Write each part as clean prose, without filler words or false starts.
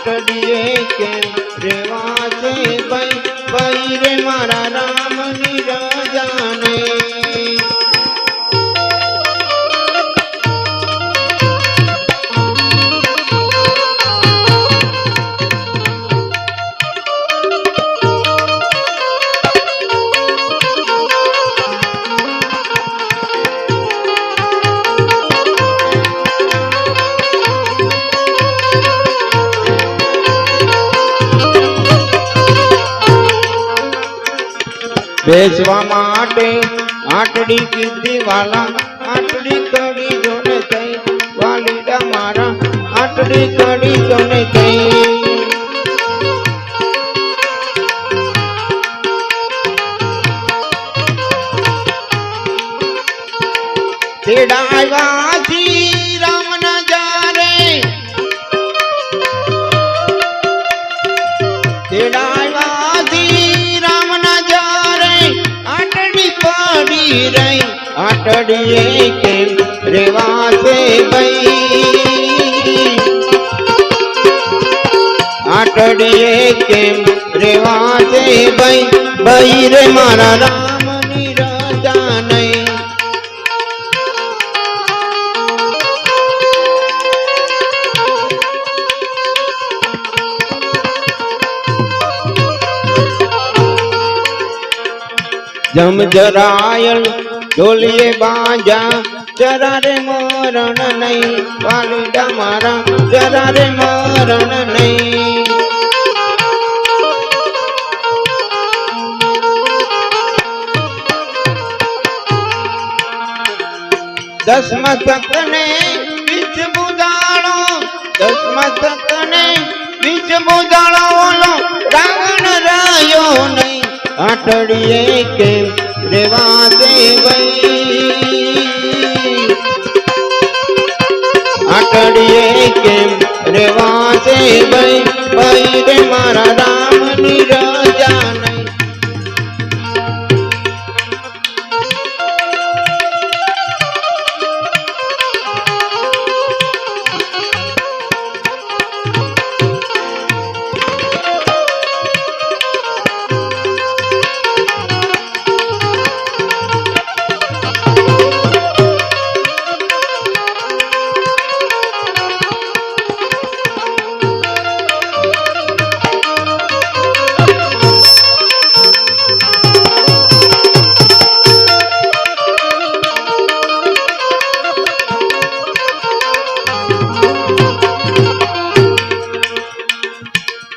આટડીએ કેમ રેવા છે ભાઈ ભાઈ રે મારા રામની રજાને બેસવા માટે આટડી કીધી વાલા આટડી કડી જોને થઈ વાલીડા મારા આટડી કડી જોને થઈ તેડા આવ્યા શ્રી રામ ના જારે તેડા આવ્યા શ્રી રામ ના જારે આટડી પડી રહી આટડીએ કેમ રેવા છે ભાઈ આટડીએ કેમ રેવા છે ભાઈ ભાઈ રે મારા રામની રજા નહીં जम जरायल ढोलिए बाजा जरा रे मरण नहीं वालीडा मारा जरा रे मरण नहीं दसमा तक ने बीच बुदाड़ो दसमा तक ने बीच बुदाड़ो ओलो रावण रायो नहीं आटड़िए केम रेवा दे भाई आटड़िए केम रेवा दे भाई भाई रे मारा रामनी रजा नहीं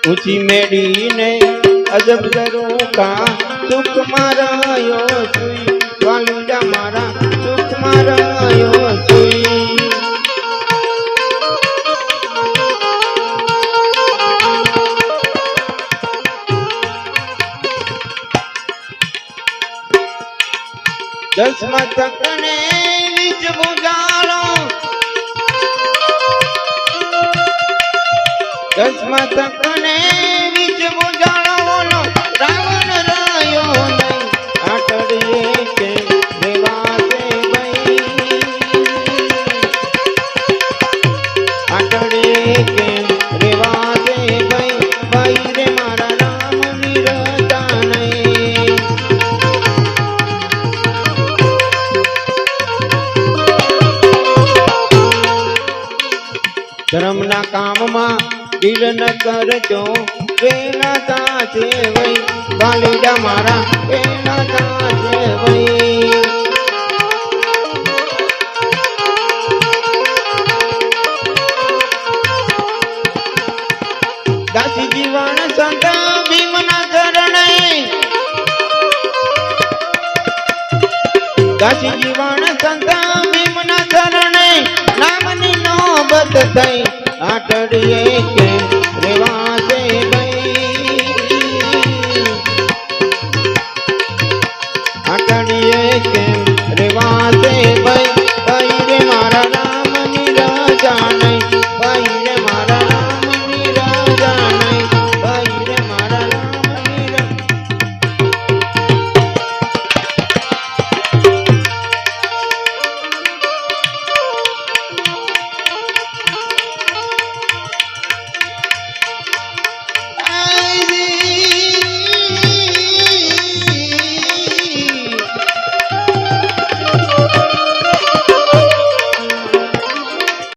ऊंची मेड़ी ने अजब जरो का सुख मारायो सुई वालीडा मारा सुख मारायो सुई दसमा तक ने बीच बुझालो दसमा तक ने बीच बुझालो ओलो रावण रायो नहीं आटड़िए के रेवा दे भाई आटड़िए के रेवा दे भाई भाई रे मारा रामनी रजा नहीं धर्म ना काम मा दिल न करजो वेला ताजे वई वालीडा मारा वेला ताजे वई दासी जीवन संत भीम ना चरणे दासी जीवन संत भीम ना चरणे नामनी नौबत थई